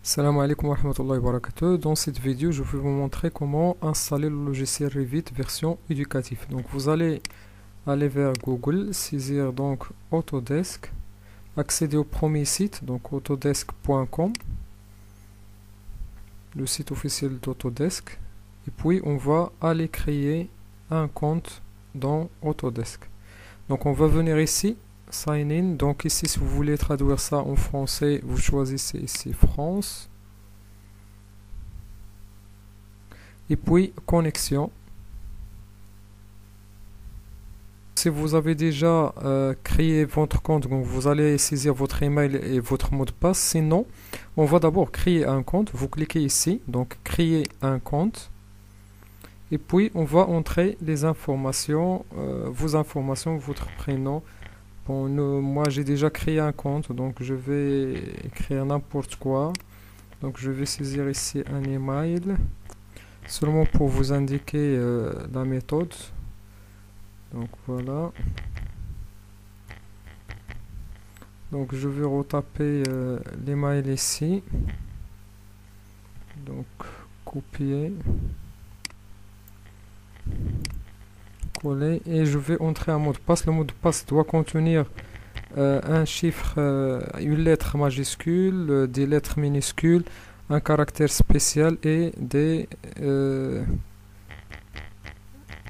Salam alaikum wa rahmatullahi wa barakatuh. Dans cette vidéo, je vais vous montrer comment installer le logiciel Revit version éducative. Donc vous allez aller vers Google, saisir donc Autodesk, accéder au premier site, donc autodesk.com, le site officiel d'Autodesk, et puis on va aller créer un compte dans Autodesk. Donc on va venir ici, Sign in. Donc ici, si vous voulez traduire ça en français, vous choisissez ici France. Et puis connexion. Si vous avez déjà créé votre compte, donc vous allez saisir votre email et votre mot de passe. Sinon, on va d'abord créer un compte. Vous cliquez ici, donc créer un compte. Et puis on va entrer les informations, vos informations, votre prénom. Bon, moi j'ai déjà créé un compte, donc je vais écrire n'importe quoi. Donc je vais saisir ici un email, seulement pour vous indiquer la méthode. Donc voilà. Donc je vais retaper l'email ici. Donc copier. Et je vais entrer un mot de passe. Le mot de passe doit contenir un chiffre, une lettre majuscule, des lettres minuscules, un caractère spécial et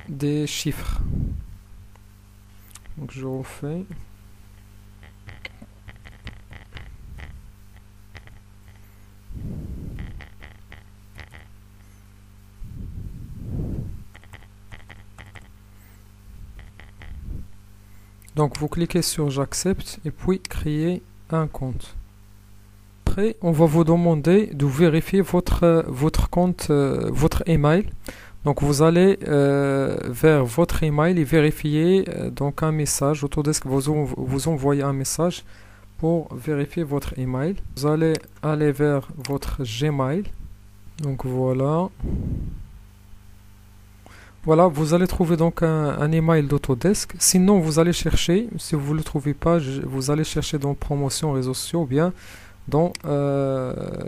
des chiffres. Donc je refais. Donc vous cliquez sur j'accepte et puis créer un compte. Après, on va vous demander de vérifier votre compte, votre email. Donc vous allez vers votre email et vérifier donc un message. Autodesk vous envoie un message pour vérifier votre email. Vous allez aller vers votre Gmail. Donc voilà. Voilà, vous allez trouver donc un email d'Autodesk. Sinon, vous allez chercher, si vous ne le trouvez pas, vous allez chercher dans promotion réseaux sociaux ou bien dans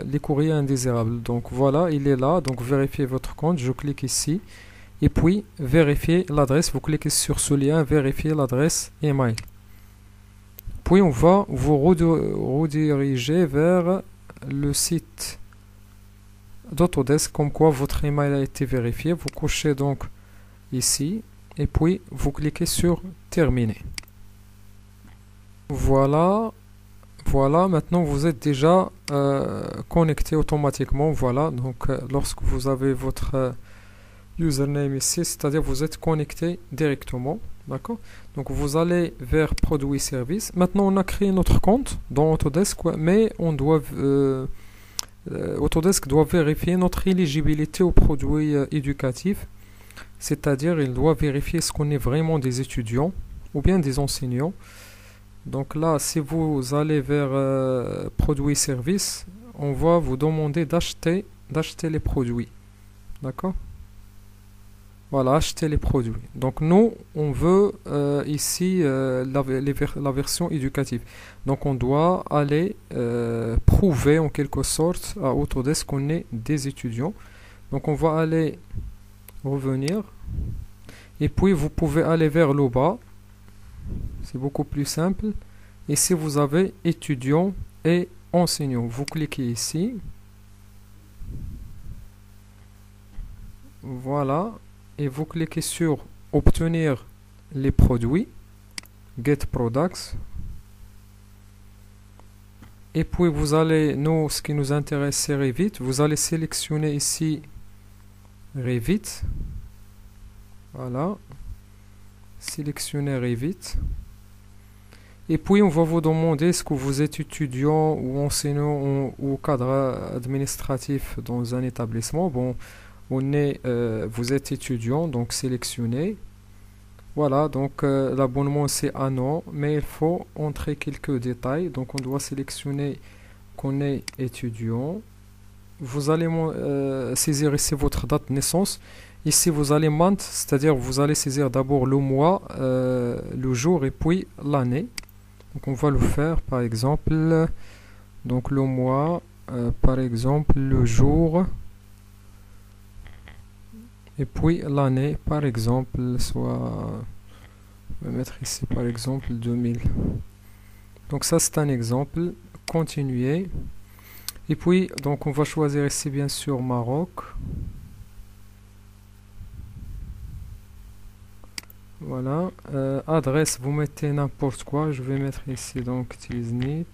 les courriers indésirables. Donc voilà, il est là. Donc vérifiez votre compte. Je clique ici. Et puis, vérifiez l'adresse. Vous cliquez sur ce lien, vérifiez l'adresse email. Puis, on va vous rediriger vers le site d'Autodesk, comme quoi votre email a été vérifié. Vous cochez donc ici et puis vous cliquez sur terminer. Voilà, maintenant vous êtes déjà connecté automatiquement. Voilà, donc lorsque vous avez votre username ici, c'est-à-dire vous êtes connecté directement. D'accord, donc vous allez vers produits services. Maintenant on a créé notre compte dans Autodesk, mais on doit Autodesk doit vérifier notre éligibilité aux produits éducatifs. C'est-à-dire, il doit vérifier ce qu'on est vraiment des étudiants ou bien des enseignants. Donc là, si vous allez vers produits services, on va vous demander d'acheter les produits. D'accord? Voilà, acheter les produits. Donc nous, on veut ici la version éducative. Donc on doit aller prouver en quelque sorte à Autodesk qu'on est des étudiants. Donc on va aller revenir et puis vous pouvez aller vers le bas, c'est beaucoup plus simple. Ici vous avez étudiants et enseignants, vous cliquez ici, voilà, et vous cliquez sur obtenir les produits, get products, et puis vous allez, nous ce qui nous intéresse c'est Revit, vous allez sélectionner ici Revit, voilà, sélectionnez Revit, et puis on va vous demander est-ce que vous êtes étudiant ou enseignant ou cadre administratif dans un établissement. Bon, vous êtes étudiant, donc sélectionnez. Voilà, donc l'abonnement c'est un an, mais il faut entrer quelques détails. Donc on doit sélectionner qu'on est étudiant. Vous allez saisir ici votre date de naissance. Ici vous allez month, c'est-à-dire vous allez saisir d'abord le mois, le jour et puis l'année. Donc on va le faire par exemple, donc le mois par exemple le jour et puis l'année par exemple, soit on va mettre ici par exemple 2000. Donc ça c'est un exemple. Continuer. Et puis donc on va choisir ici bien sûr Maroc. Voilà. Adresse, vous mettez n'importe quoi. Je vais mettre ici donc Tiznit.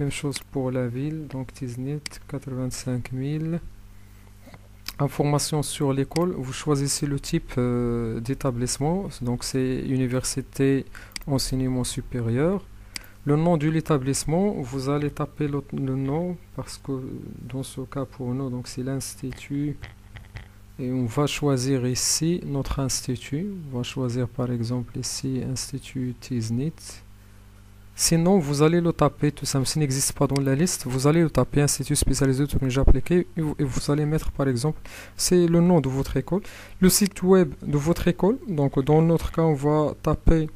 Même chose pour la ville. Donc Tiznit 85 000. Information sur l'école. Vous choisissez le type d'établissement. Donc c'est université enseignement supérieur. Le nom de l'établissement, vous allez taper le nom parce que dans ce cas pour nous, donc c'est l'institut. Et on va choisir ici notre institut. On va choisir par exemple ici Institut Tiznit. Sinon, vous allez le taper tout simplement. S'il n'existe pas dans la liste, vous allez le taper Institut spécialisé de technologie appliquée et vous allez mettre par exemple, c'est le nom de votre école, le site web de votre école. Donc dans notre cas, on va taper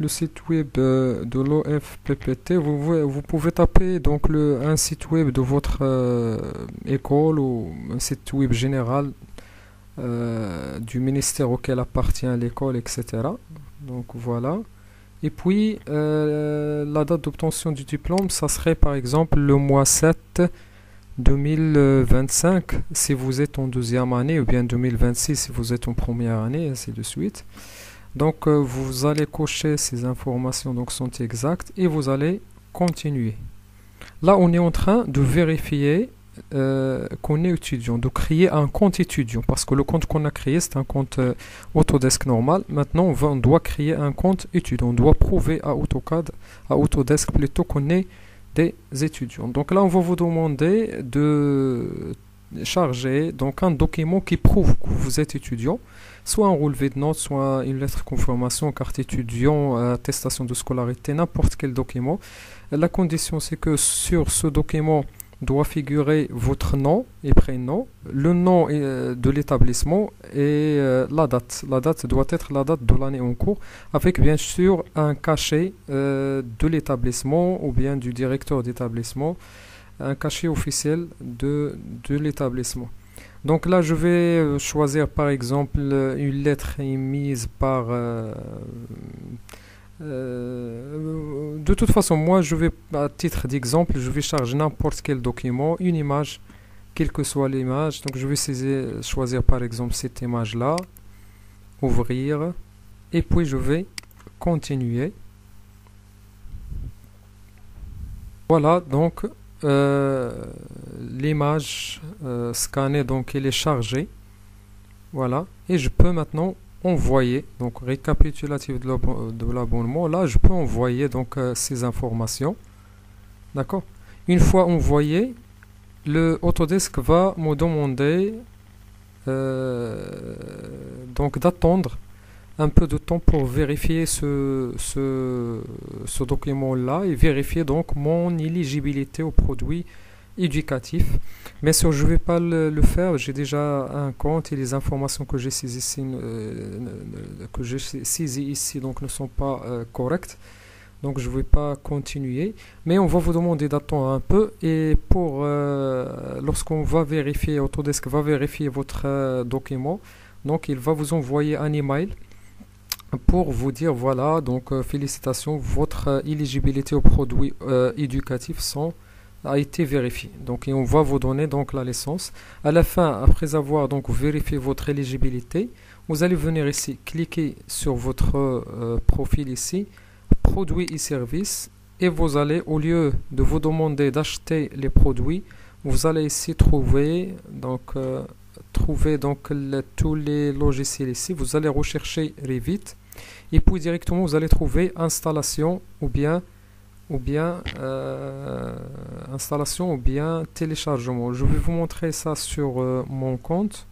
le site web de l'OFPPT. Vous pouvez taper donc un site web de votre école ou un site web général du ministère auquel appartient l'école, etc. Donc voilà. Et puis la date d'obtention du diplôme, ça serait par exemple le mois 7 2025 si vous êtes en deuxième année, ou bien 2026 si vous êtes en première année, et ainsi de suite. Donc vous allez cocher ces informations, donc sont exactes, et vous allez continuer. Là on est en train de vérifier qu'on est étudiant, de créer un compte étudiant, parce que le compte qu'on a créé c'est un compte Autodesk normal. Maintenant on doit créer un compte étudiant, on doit prouver à AutoCAD, à Autodesk plutôt qu'on est des étudiants. Donc là on va vous demander de charger donc un document qui prouve que vous êtes étudiant, soit un relevé de notes, soit une lettre de confirmation, carte étudiant, attestation de scolarité, n'importe quel document. La condition c'est que sur ce document doit figurer votre nom et prénom, le nom de l'établissement et la date. La date doit être la date de l'année en cours, avec bien sûr un cachet de l'établissement ou bien du directeur d'établissement, un cachet officiel de l'établissement. Donc là, je vais choisir par exemple une lettre émise par... de toute façon, moi, je vais, à titre d'exemple, je vais charger n'importe quel document, une image, quelle que soit l'image. Donc, je vais choisir par exemple cette image-là, ouvrir, et puis je vais continuer. Voilà, donc l'image scannée, donc elle est chargée. Voilà, et je peux maintenant envoyer, donc récapitulatif de l'abonnement. Là, je peux envoyer donc ces informations. D'accord. Une fois envoyé, le Autodesk va me demander donc d'attendre un peu de temps pour vérifier ce document-là et vérifier donc mon éligibilité au produit éducatif. Bien sûr, je ne vais pas le faire. J'ai déjà un compte et les informations que j'ai saisies ici donc ne sont pas correctes. Donc je ne vais pas continuer. Mais on va vous demander d'attendre un peu. Et pour lorsqu'on va vérifier, Autodesk va vérifier votre document. Donc il va vous envoyer un email pour vous dire voilà, donc félicitations, votre éligibilité aux produits éducatifs a été vérifiée. Donc et on va vous donner donc la licence. À la fin, après avoir donc vérifié votre éligibilité, vous allez venir ici, cliquer sur votre profil ici, produits et services, et vous allez, au lieu de vous demander d'acheter les produits, vous allez ici trouver tous les logiciels ici. Vous allez rechercher Revit et puis directement vous allez trouver installation ou bien installation ou bien téléchargement. Je vais vous montrer ça sur mon compte.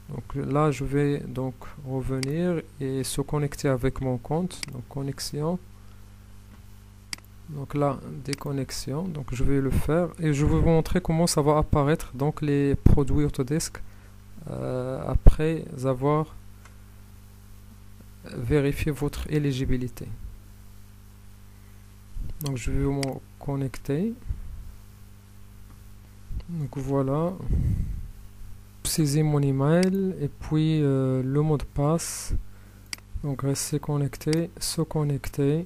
Donc là je vais donc revenir et se connecter avec mon compte. Donc connexion. Donc là, déconnexion, donc je vais le faire et je vais vous montrer comment ça va apparaître donc les produits Autodesk après avoir vérifié votre éligibilité. Donc je vais me connecter. Donc voilà, saisis mon email et puis le mot de passe. Donc rester connecté, se connecter.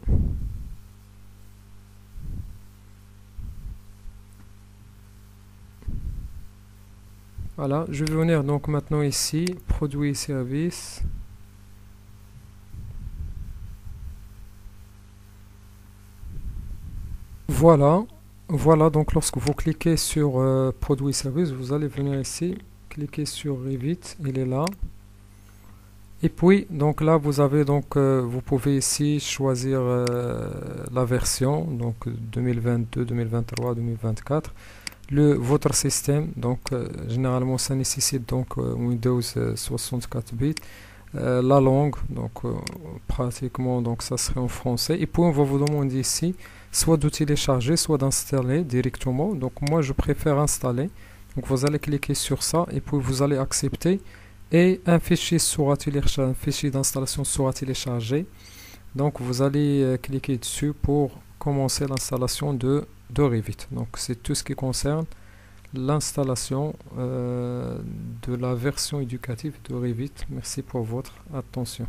Voilà, je vais venir donc maintenant ici, produits et services. Voilà, voilà, donc lorsque vous cliquez sur produits et services, vous allez venir ici, cliquer sur Revit, il est là. Et puis, donc là, vous avez donc, vous pouvez ici choisir la version, donc 2022, 2023, 2024. Votre système, donc généralement ça nécessite donc Windows 64 bits. La langue, donc pratiquement donc ça serait en français. Et puis on va vous demander ici soit de télécharger, soit d'installer directement. Donc moi je préfère installer. Donc vous allez cliquer sur ça et puis vous allez accepter. Et un fichier sera téléchargé, un fichier d'installation sera téléchargé. Donc vous allez cliquer dessus pour commencer l'installation de Revit. Donc c'est tout ce qui concerne l'installation de la version éducative de Revit. Merci pour votre attention.